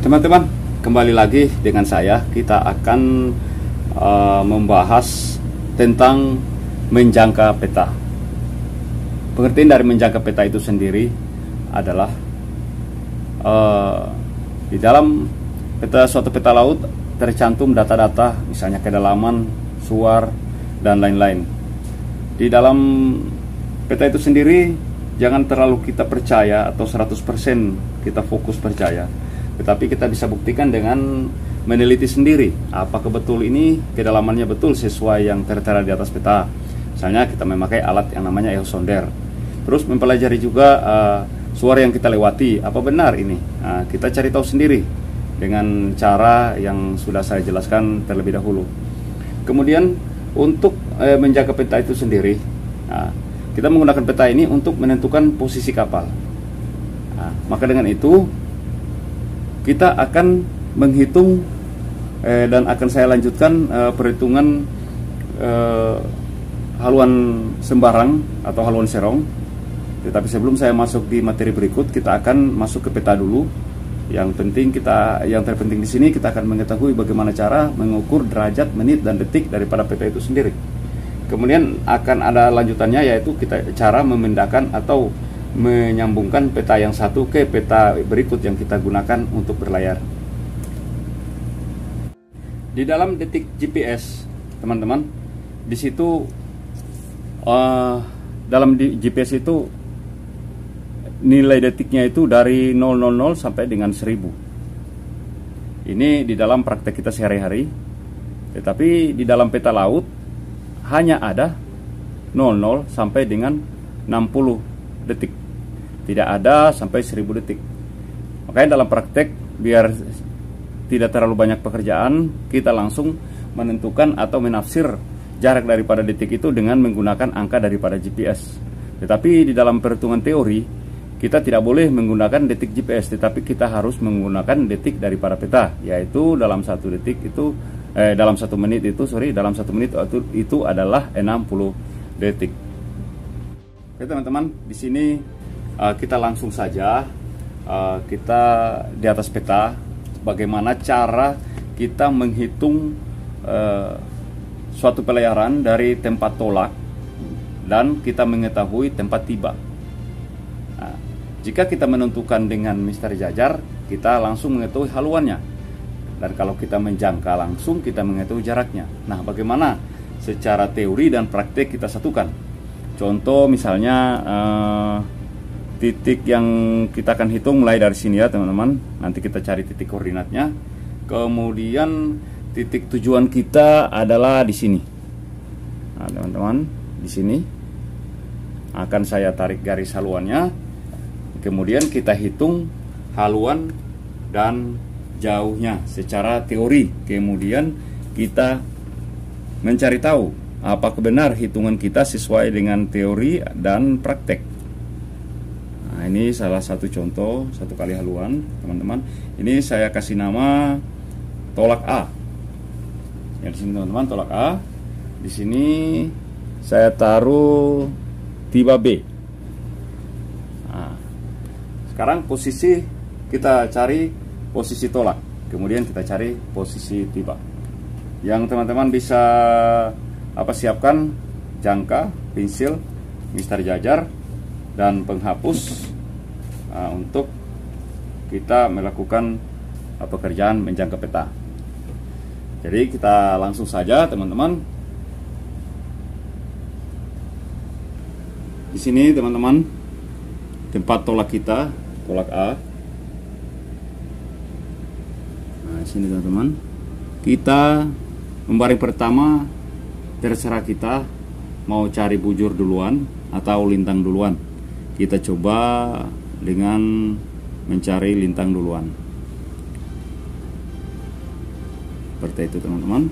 Teman-teman, kembali lagi dengan saya. Kita akan membahas tentang menjangka peta. Pengertian dari menjangka peta itu sendiri adalah di dalam suatu peta laut tercantum data-data, misalnya kedalaman, suar, dan lain-lain. Di dalam peta itu sendiri jangan terlalu kita percaya atau 100% kita fokus percaya. Tetapi kita bisa buktikan dengan meneliti sendiri apakah betul ini kedalamannya betul sesuai yang tertera di atas peta. Misalnya kita memakai alat yang namanya eosonder. Terus mempelajari juga suara yang kita lewati, apa benar ini? Kita cari tahu sendiri dengan cara yang sudah saya jelaskan terlebih dahulu. Kemudian untuk menjaga peta itu sendiri, kita menggunakan peta ini untuk menentukan posisi kapal. Maka dengan itu kita akan menghitung dan akan saya lanjutkan perhitungan haluan sembarang atau haluan serong. Tetapi sebelum saya masuk di materi berikut, kita akan masuk ke peta dulu. Yang terpenting di sini kita akan mengetahui bagaimana cara mengukur derajat, menit, dan detik daripada peta itu sendiri. Kemudian akan ada lanjutannya, yaitu kita cara memindahkan atau menyambungkan peta yang satu ke peta berikut yang kita gunakan untuk berlayar. Di dalam detik GPS, teman-teman, di situ dalam GPS itu nilai detiknya itu dari 000 sampai dengan 1000. Ini di dalam praktek kita sehari-hari. Tetapi di dalam peta laut hanya ada 00 sampai dengan 60 detik. Tidak ada sampai 1000 detik. Makanya dalam praktek, biar tidak terlalu banyak pekerjaan, kita langsung menentukan atau menafsir jarak daripada detik itu dengan menggunakan angka daripada GPS. Tetapi di dalam perhitungan teori, kita tidak boleh menggunakan detik GPS, tetapi kita harus menggunakan detik daripada peta, yaitu dalam satu detik itu dalam satu menit itu adalah 60 detik. Oke teman-teman, di sini kita langsung saja kita di atas peta bagaimana cara kita menghitung suatu pelayaran dari tempat tolak dan kita mengetahui tempat tiba. Jika kita menentukan dengan misteri jajar, kita langsung mengetahui haluannya, dan kalau kita menjangka langsung kita mengetahui jaraknya. Nah, bagaimana secara teori dan praktek kita satukan? Contoh misalnya titik yang kita akan hitung mulai dari sini ya teman-teman. Nanti kita cari titik koordinatnya. Kemudian titik tujuan kita adalah di sini. Nah, teman-teman, di sini akan saya tarik garis haluannya. Kemudian kita hitung haluan dan jauhnya secara teori. Kemudian kita mencari tahu apakah benar hitungan kita sesuai dengan teori dan praktek. Nah, ini salah satu contoh satu kali haluan, teman-teman. Ini saya kasih nama tolak A. Yang di sini teman-teman tolak A. Di sini saya taruh tiba B. Nah, sekarang posisi kita cari posisi tolak. Kemudian kita cari posisi tiba. Yang teman-teman bisa siapkan jangka, pensil, mister jajar, dan penghapus untuk kita melakukan pekerjaan menjangka peta. Jadi kita langsung saja teman-teman. Di sini teman-teman tempat tolak kita, tolak A. Nah, di sini teman-teman. Kita membaring pertama, terserah kita mau cari bujur duluan atau lintang duluan. Kita coba dengan mencari lintang duluan. Seperti itu teman-teman.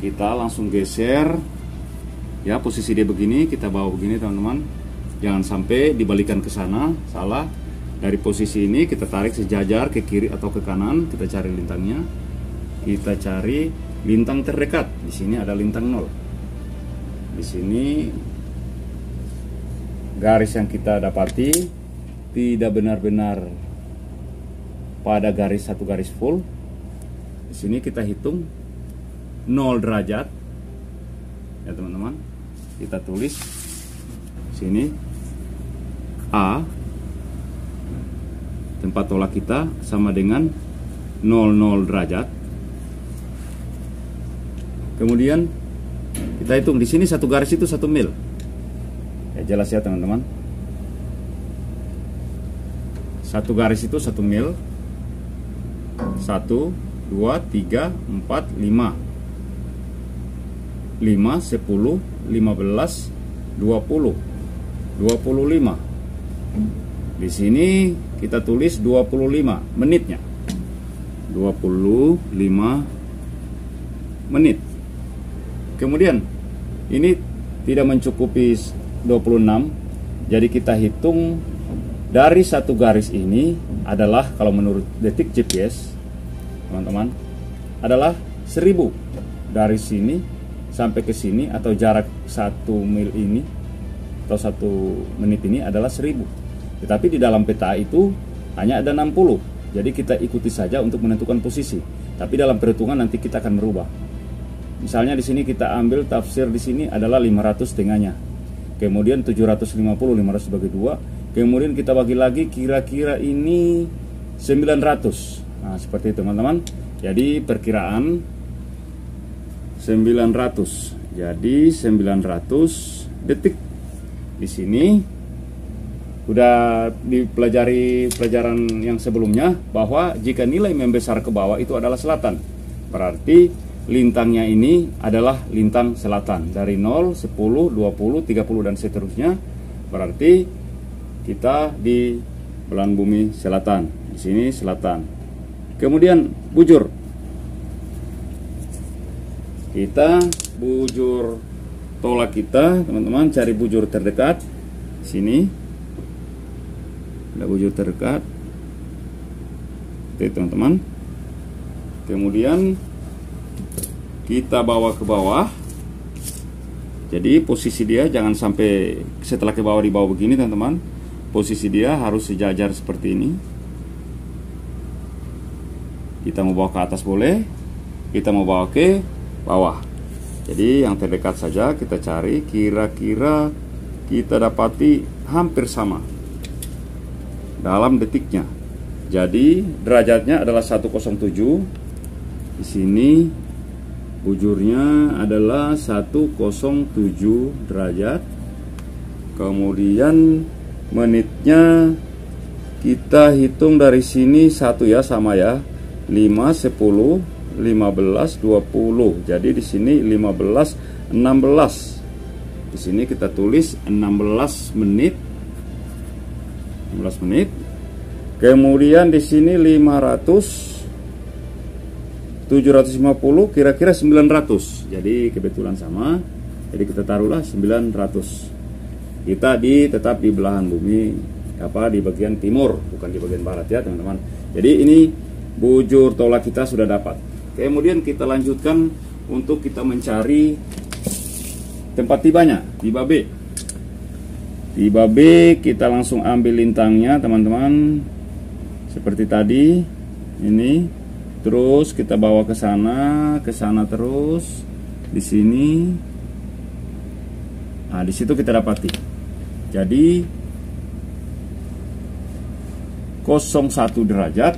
Kita langsung geser. Ya, posisi dia begini, kita bawa begini teman-teman. Jangan sampai dibalikan ke sana, salah. Dari posisi ini kita tarik sejajar ke kiri atau ke kanan, kita cari lintangnya. Kita cari lintang terdekat. Di sini ada lintang 0. Di sini garis yang kita dapati tidak benar-benar pada satu garis full. Di sini kita hitung 0 derajat ya teman-teman. Kita tulis sini A, tempat tolak kita sama dengan 00 derajat. Kemudian kita hitung di sini satu garis itu 1 mil. Ya jelas ya teman-teman. Satu garis itu 1 mil. 1, 2, 3, 4, 5. 5, 10, 15, 20, 25. Di sini kita tulis 25 menitnya. 25 menit. Kemudian ini tidak mencukupi 26. Jadi kita hitung dari satu garis ini adalah, kalau menurut detik GPS teman-teman, adalah 1000 dari sini sampai ke sini, atau jarak 1 mil ini atau 1 menit ini adalah 1000. Tetapi di dalam peta itu hanya ada 60. Jadi kita ikuti saja untuk menentukan posisi. Tapi dalam perhitungan nanti kita akan merubah. Misalnya di sini kita ambil tafsir di sini adalah 500 tengahnya. Kemudian 750, 500 bagi 2. Kemudian kita bagi lagi, kira-kira ini 900. Nah, seperti itu teman-teman. Jadi perkiraan 900. Jadi 900 detik. Di sini udah dipelajari pelajaran yang sebelumnya bahwa jika nilai membesar ke bawah itu adalah selatan. Berarti lintangnya ini adalah lintang selatan. Dari 0, 10, 20, 30 dan seterusnya. Berarti kita di belahan bumi selatan. Di sini selatan. Kemudian bujur. Kita bujur tolak kita, teman-teman, cari bujur terdekat. Sini ada bujur terdekat. Oke, teman-teman. Kemudian kita bawa ke bawah. Jadi posisi dia jangan sampai setelah ke bawah di bawah begini, teman-teman. Posisi dia harus sejajar seperti ini. Kita mau bawa ke atas boleh, kita mau bawa ke bawah. Jadi yang terdekat saja kita cari, kira-kira kita dapati hampir sama dalam detiknya. Jadi derajatnya adalah 107. Di sini bujurnya adalah 107 derajat. Kemudian menitnya kita hitung dari sini 1 ya, sama ya. 5, 10, 15, 20. Jadi di sini 15, 16. Di sini kita tulis 16 menit. 16 menit. Kemudian di sini 500, 750, kira-kira 900. Jadi kebetulan sama. Jadi kita taruhlah 900. Kita tetap di belahan bumi, di bagian timur, bukan di bagian barat ya teman-teman. Jadi ini bujur tolak kita sudah dapat. Kemudian kita lanjutkan untuk kita mencari tempat tibanya, tiba B. Tiba B kita langsung ambil lintangnya teman-teman. Seperti tadi ini. Terus kita bawa ke sana terus. Di sini. Nah, di situ kita dapati. Jadi 01 derajat.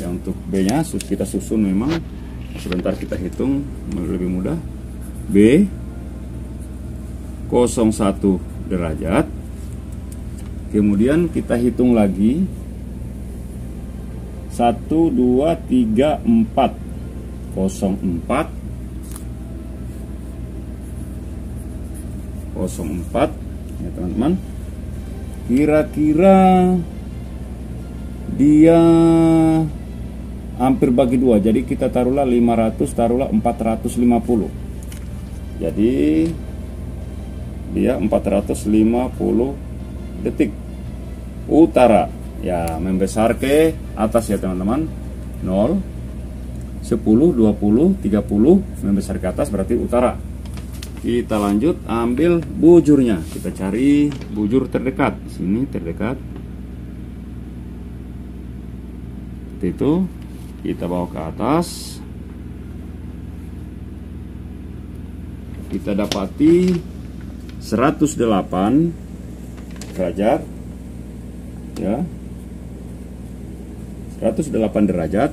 Ya, untuk B-nya kita susun memang. Sebentar kita hitung lebih mudah. B 01 derajat. Kemudian kita hitung lagi 1, 2, 3, 4 04 ya teman-teman. Kira-kira dia hampir bagi 2. Jadi kita taruhlah 500, taruhlah 450. Jadi dia 450 detik utara. Ya, membesar ke atas ya teman-teman. 0, 10, 20, 30 membesar ke atas berarti utara. Kita lanjut ambil bujurnya. Kita cari bujur terdekat. Sini terdekat. seperti itu. Kita bawa ke atas, kita dapati 108 derajat ya, 108 derajat.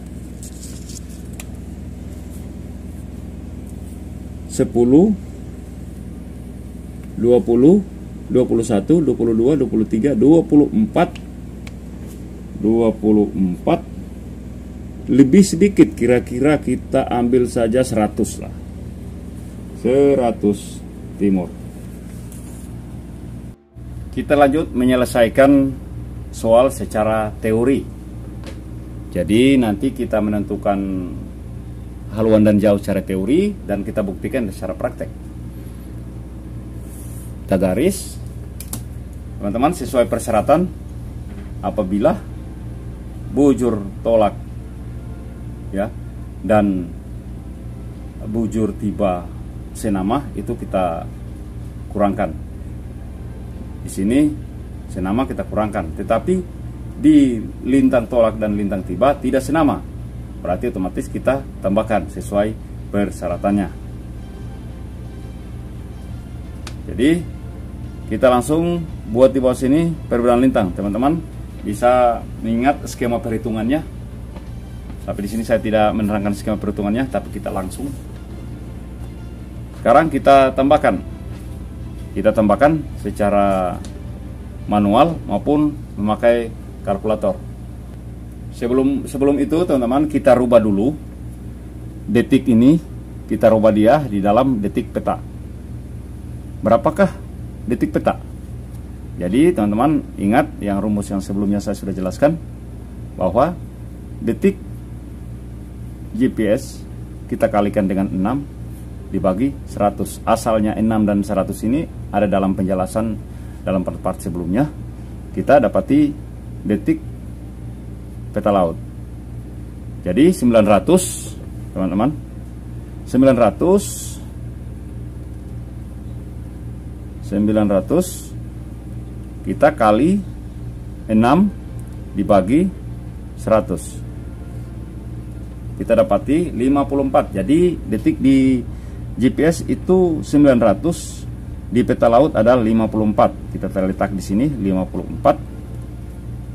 10, 20, 21, 22, 23, 24 lebih sedikit, kira-kira kita ambil saja 100 lah, 100 timur. Kita lanjut menyelesaikan soal secara teori. Jadi nanti kita menentukan haluan dan jauh secara teori dan kita buktikan secara praktek. Kita garis, teman-teman, sesuai persyaratan. Apabila bujur tolak ya dan bujur tiba senama itu kita kurangkan. Di sini senama kita kurangkan, tetapi di lintang tolak dan lintang tiba tidak senama, berarti otomatis kita tambahkan sesuai persyaratannya. Jadi kita langsung buat di bawah sini perbedaan lintang. Teman-teman bisa mengingat skema perhitungannya, tapi di sini saya tidak menerangkan skema perhitungannya, tapi kita langsung. Sekarang kita tambahkan secara manual maupun memakai kalkulator. Sebelum itu teman-teman, kita rubah dulu detik ini, kita rubah dia di dalam detik peta. Berapakah detik peta? Jadi teman-teman ingat yang rumus yang sebelumnya saya sudah jelaskan, bahwa detik GPS kita kalikan dengan 6 dibagi 100. Asalnya 6 dan 100 ini ada dalam penjelasan dalam part sebelumnya. Kita dapati detik peta laut. Jadi 900 teman-teman, 900 kita kali 6 dibagi 100, kita dapati 54. Jadi detik di GPS itu 900, di peta laut adalah 54. Kita letak di sini 54.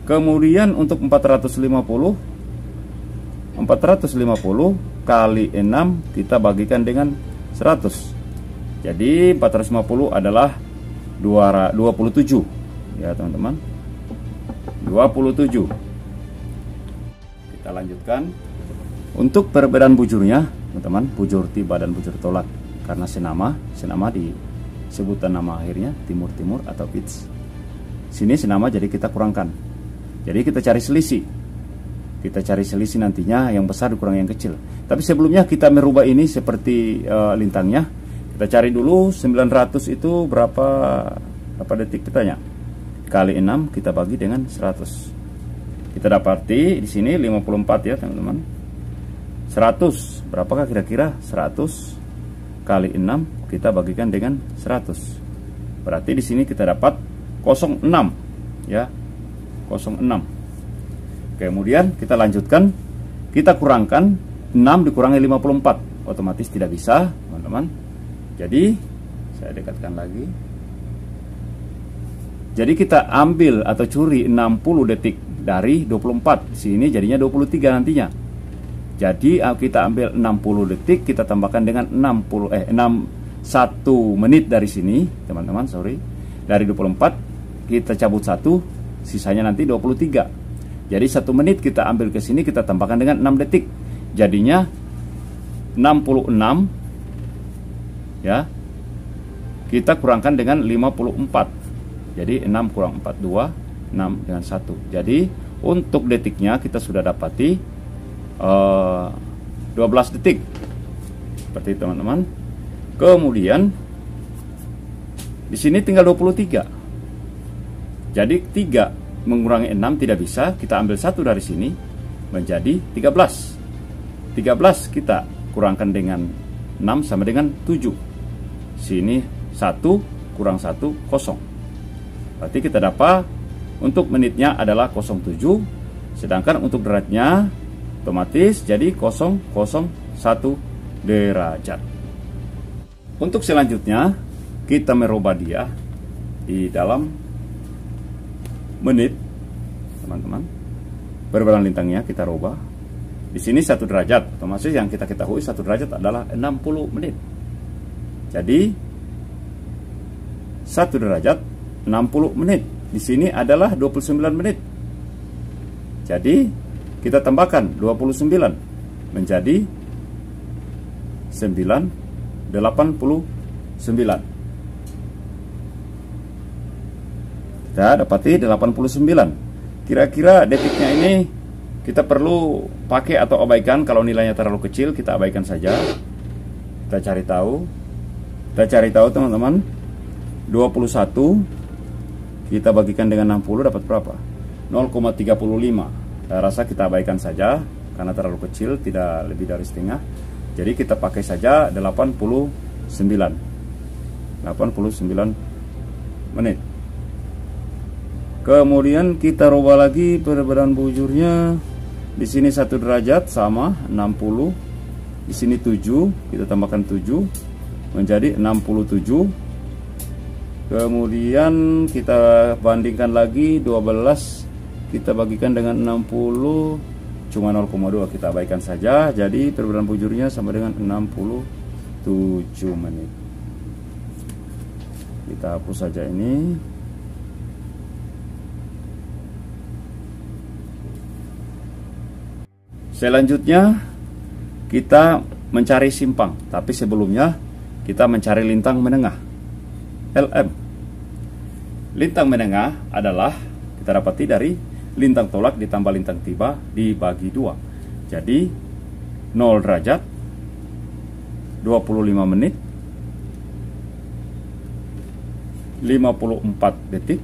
Kemudian untuk 450 kali 6 kita bagikan dengan 100. Jadi 450 adalah 27 ya teman-teman, 27. Kita lanjutkan untuk perbedaan bujurnya teman-teman, bujur tiba dan bujur tolak. Karena senama di sebutan nama akhirnya timur-timur atau pitch. Sini senama, jadi kita kurangkan. Jadi kita cari selisih. Nantinya yang besar dikurang yang kecil. Tapi sebelumnya kita merubah ini seperti lintangnya. Kita cari dulu 900 itu berapa detik petanya. Kali 6 kita bagi dengan 100. Kita dapati di sini 54 ya teman-teman. 100 berapakah kira-kira? 100 kali 6 kita bagikan dengan 100. Berarti di sini kita dapat 06 ya. 06. Kemudian kita lanjutkan, kita kurangkan 6 dikurangi 54. Otomatis tidak bisa, teman-teman. Jadi saya dekatkan lagi. Jadi kita ambil atau curi 60 detik dari 24. Di sini jadinya 23 nantinya. Jadi kita ambil 60 detik, kita tambahkan dengan 1 menit dari sini, teman-teman, sorry. Dari 24 kita cabut 1, sisanya nanti 23. Jadi 1 menit kita ambil ke sini, kita tambahkan dengan 6 detik. Jadinya 66 ya. Kita kurangkan dengan 54. Jadi 6 kurang 4, 2, 6 dengan 1. Jadi untuk detiknya kita sudah dapati 12 detik. Seperti itu teman-teman. Kemudian di sini tinggal 23. Jadi 3 mengurangi 6 tidak bisa. Kita ambil 1 dari sini menjadi 13. 13 kita kurangkan dengan 6 sama dengan 7. Sini 1 kurang 1 0. Berarti kita dapat untuk menitnya adalah 07, sedangkan untuk derajatnya Otomatis jadi 001 derajat. Untuk selanjutnya kita merubah dia di dalam menit, teman-teman. Perbedaan lintangnya kita rubah. Di sini 1 derajat, otomatis yang kita ketahui 1 derajat adalah 60 menit. Jadi 1 derajat 60 menit. Di sini adalah 29 menit. Jadi kita tambahkan 29 menjadi 89. Kita dapati 89. Kira-kira detiknya ini kita perlu pakai atau abaikan. Kalau nilainya terlalu kecil kita abaikan saja. Kita cari tahu. Teman-teman. 21 kita bagikan dengan 60 dapat berapa? 0,35. Saya rasa kita abaikan saja karena terlalu kecil, tidak lebih dari setengah. Jadi kita pakai saja 89 menit. Kemudian kita rubah lagi perbedaan bujurnya. Di sini 1 derajat sama 60. Di sini 7, kita tambahkan 7 menjadi 67. Kemudian kita bandingkan lagi 12 kita bagikan dengan 60 cuma 0,2, kita abaikan saja. Jadi perbedaan bujurnya sama dengan 67 menit. Kita hapus saja ini. Selanjutnya kita mencari simpang, tapi sebelumnya kita mencari lintang menengah, LM. Lintang menengah adalah kita dapati dari lintang tolak ditambah lintang tiba dibagi 2. Jadi 0 derajat 25 menit 54 detik.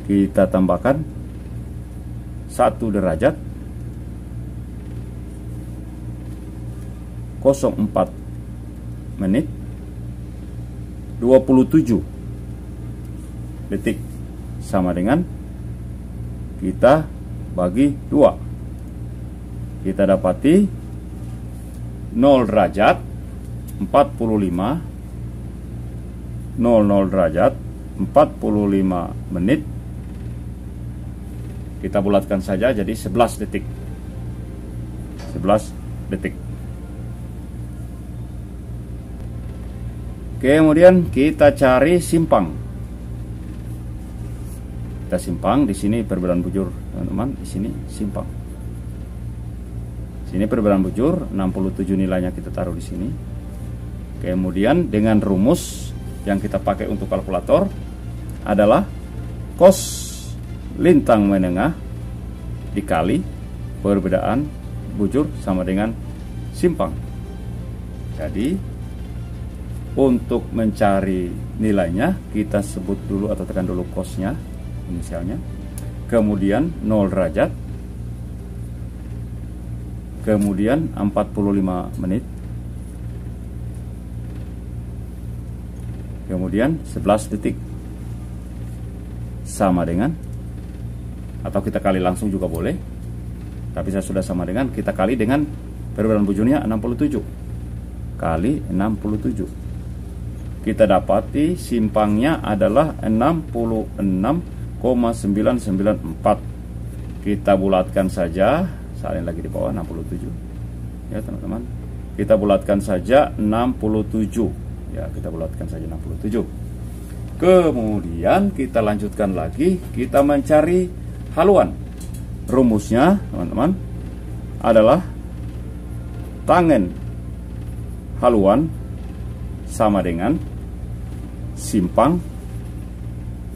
Kita tambahkan 1 derajat 04 menit 27 detik, sama dengan kita bagi 2. Kita dapati 0 derajat 45 00 derajat 45 menit. Kita bulatkan saja jadi 11 detik. 11 detik. Kemudian kita cari simpang. Kita simpang di sini perbedaan bujur, teman-teman. Di sini simpang. Sini perbedaan bujur 67 nilainya kita taruh di sini. Kemudian dengan rumus yang kita pakai untuk kalkulator adalah cos lintang menengah dikali perbedaan bujur sama dengan simpang. Jadi untuk mencari nilainya kita sebut dulu atau tekan dulu cosnya, inisialnya, kemudian 0 derajat, kemudian 45 menit, kemudian 11 detik, sama dengan, atau kita kali langsung juga boleh, tapi saya sudah sama dengan, kita kali dengan perbedaan bujurnya 67 kali 67. Kita dapati simpangnya adalah 66,994. Kita bulatkan saja, salin lagi di bawah 67. Ya, teman-teman. Kita bulatkan saja 67. Ya, kita bulatkan saja 67. Kemudian kita lanjutkan lagi, kita mencari haluan. Rumusnya, teman-teman, adalah tangen haluan sama dengan simpang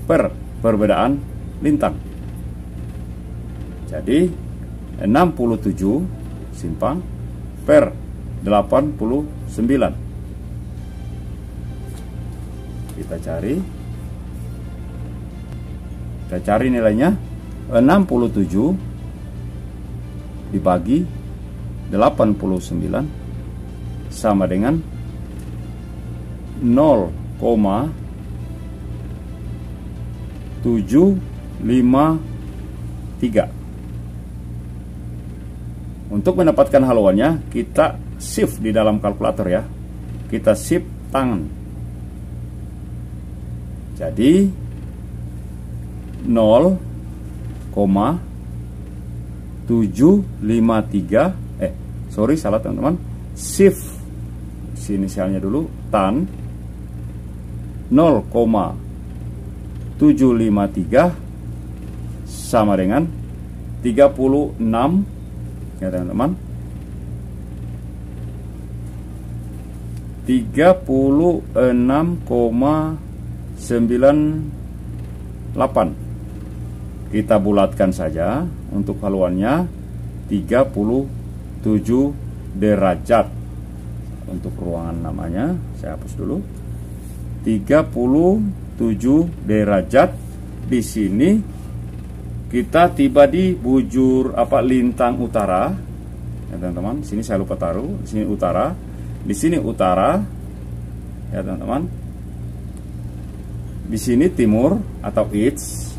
per perbedaan lintang. Jadi 67 simpang per 89. Kita cari nilainya. 67 dibagi 89 sama dengan 0,753. Untuk mendapatkan haluannya, kita shift di dalam kalkulator ya. Kita shift tangan. Jadi 0,753 sorry salah teman-teman. Shift inisialnya dulu, tan 0,753 sama dengan 36 ya teman-teman, 36,98. Kita bulatkan saja untuk haluannya 37 derajat. Untuk ruangan namanya saya hapus dulu. 37 derajat. Di sini kita tiba di bujur lintang utara. Ya teman-teman, sini saya lupa taruh. Di sini utara. Di sini utara. Ya teman-teman. Di sini timur atau east.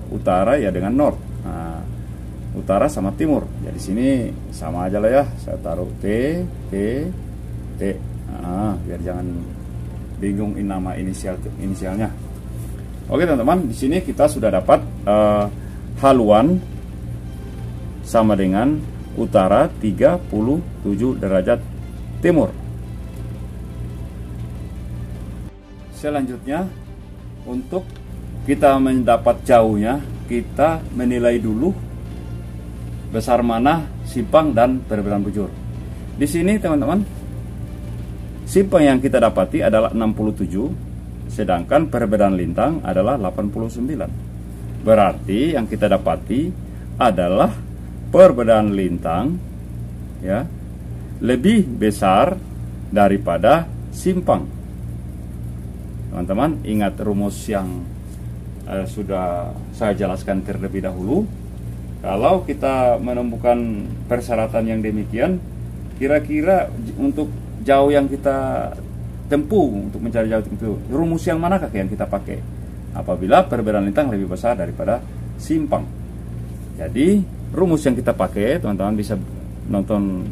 Utara ya dengan north. Nah, utara sama timur. Jadi sini sama aja lah ya. Saya taruh T. Biar jangan bingung nama inisialnya. Oke teman-teman, di sini kita sudah dapat haluan sama dengan utara 37 derajat timur. Selanjutnya, untuk kita mendapat jauhnya, kita menilai dulu besar mana simpang dan perbedaan bujur. Di sini teman-teman, simpang yang kita dapati adalah 67, sedangkan perbedaan lintang adalah 89. Berarti yang kita dapati adalah perbedaan lintang ya lebih besar daripada simpang. Teman-teman ingat rumus yang sudah saya jelaskan terlebih dahulu. Kalau kita menemukan persyaratan yang demikian, kira-kira untuk jauh yang kita tempuh untuk mencari jauh itu, rumus yang manakah yang kita pakai apabila perbedaan lintang lebih besar daripada simpang? Jadi rumus yang kita pakai, teman-teman bisa nonton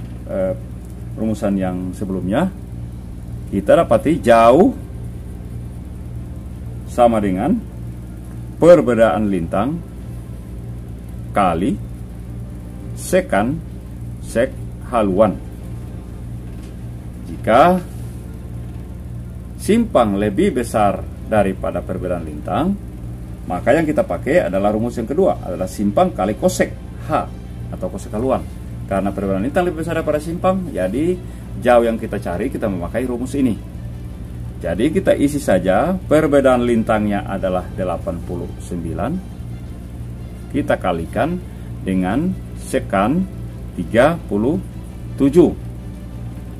rumusan yang sebelumnya. Kita dapati jauh sama dengan perbedaan lintang kali sekan sek haluan. Jika simpang lebih besar daripada perbedaan lintang, maka yang kita pakai adalah rumus yang kedua, adalah simpang kali kosek H atau kosek haluan. Karena perbedaan lintang lebih besar daripada simpang, jadi jauh yang kita cari kita memakai rumus ini. Jadi kita isi saja perbedaan lintangnya adalah 89. Kita kalikan dengan sekan 37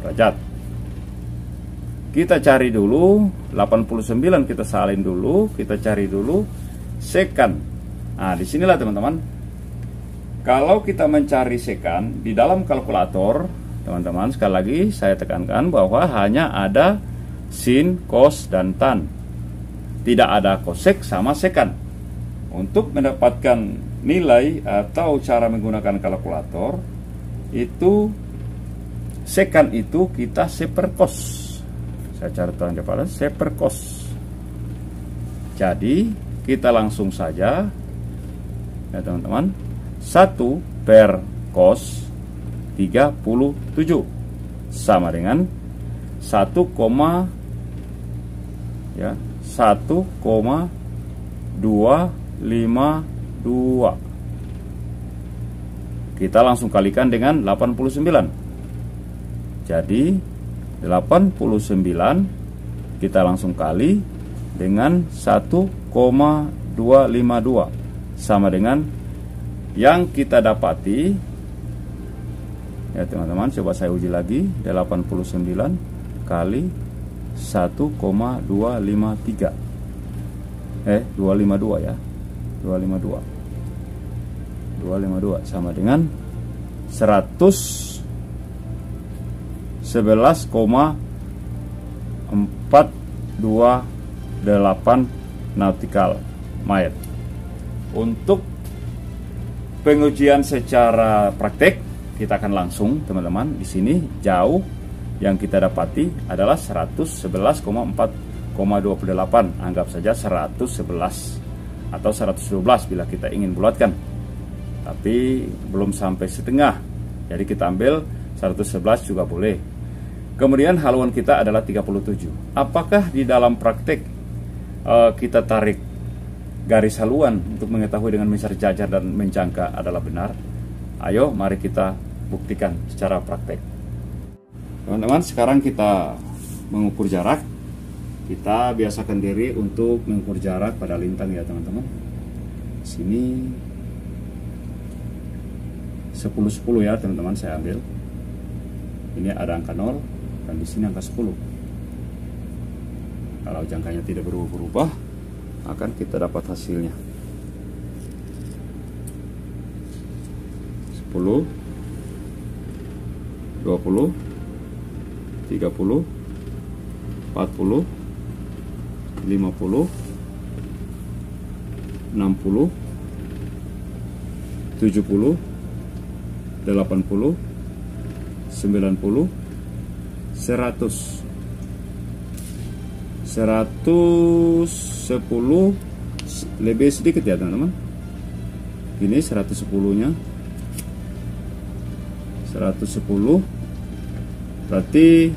derajat. Kita cari dulu 89, kita salin dulu, kita cari dulu sekan. Nah, disinilah teman-teman. Kalau kita mencari sekan di dalam kalkulator, teman-teman sekali lagi saya tekankan bahwa hanya ada sin, cos, dan tan. Tidak ada kosek sama sekan. Untuk mendapatkan nilai atau cara menggunakan kalkulator, itu sekan itu kita seperkos. Saya catatkan kepada seperkos. Jadi kita langsung saja ya teman-teman, 1 per cos 37 sama dengan 1,252. Kita langsung kalikan dengan 89. Jadi 89 kita langsung kali dengan 1,252 sama dengan yang kita dapati ya teman-teman. Coba saya uji lagi, 89 kali 1,253 252 ya, 252 sama dengan 111,428 nautical mile. Untuk pengujian secara praktek, kita akan langsung teman-teman. Di sini jauh yang kita dapati adalah 111,4,28. Anggap saja 111 atau 112 bila kita ingin bulatkan. Tapi belum sampai setengah. Jadi kita ambil 111 juga boleh. Kemudian haluan kita adalah 37. Apakah di dalam praktek kita tarik garis haluan untuk mengetahui dengan misar jajar dan menjangka adalah benar? Ayo mari kita buktikan secara praktek. Teman-teman, sekarang kita mengukur jarak. Kita biasakan diri untuk mengukur jarak pada lintang ya teman-teman. Sini 10-10 ya teman-teman, saya ambil. Ini ada angka 0 dan di sini angka 10. Kalau jangkanya tidak berubah-ubah, akan kita dapat hasilnya 10, 20, 30, 40, 50, 60, 70, 80, 90, 100. 110 lebih sedikit ya teman-teman. Ini 110-nya 110 berarti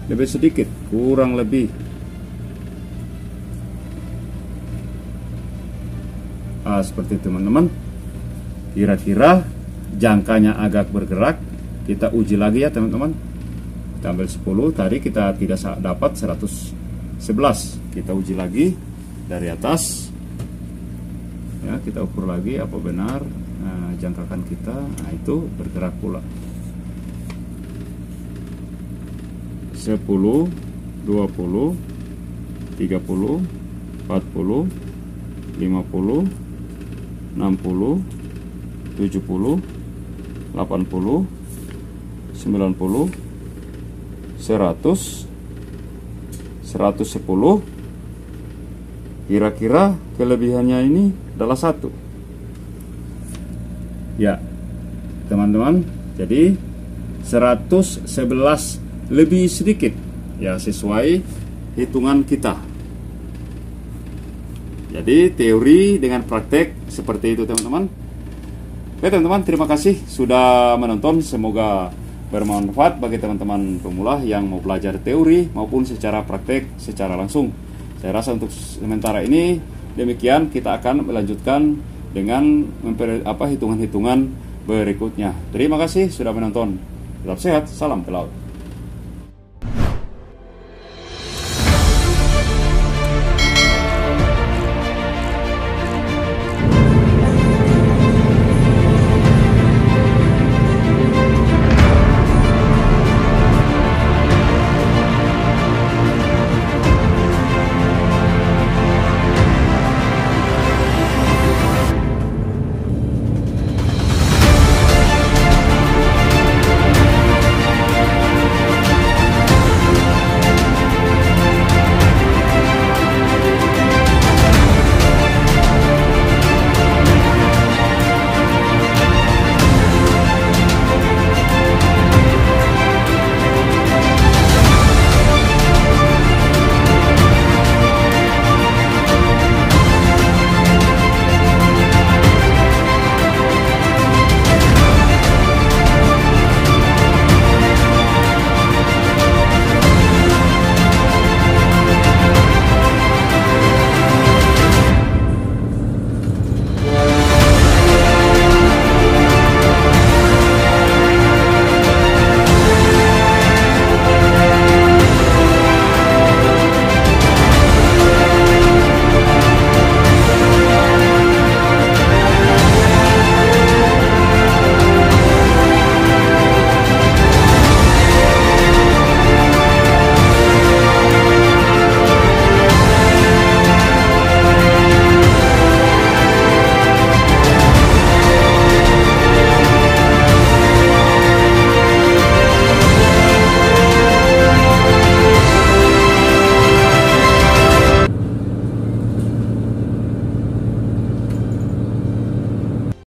lebih sedikit, kurang lebih seperti itu teman-teman. Kira-kira jangkanya agak bergerak. Kita uji lagi ya teman-teman. Kita ambil 10, tadi kita tidak dapat 111. Kita uji lagi dari atas ya, kita ukur lagi apa benar jangkakan kita. Nah, itu bergerak pula 10, 20, 30, 40, 50, 60, 70, 80, 90, 100, 110. Kira-kira kelebihannya ini adalah 1 ya teman-teman. Jadi 111 lebih sedikit ya, sesuai hitungan kita. Jadi teori dengan praktek seperti itu teman-teman. Oke teman-teman, terima kasih sudah menonton. Semoga bermanfaat bagi teman-teman pemula yang mau belajar teori maupun secara praktek secara langsung. Saya rasa untuk sementara ini demikian. Kita akan melanjutkan dengan hitungan-hitungan berikutnya. Terima kasih sudah menonton. Tetap sehat, salam pelaut.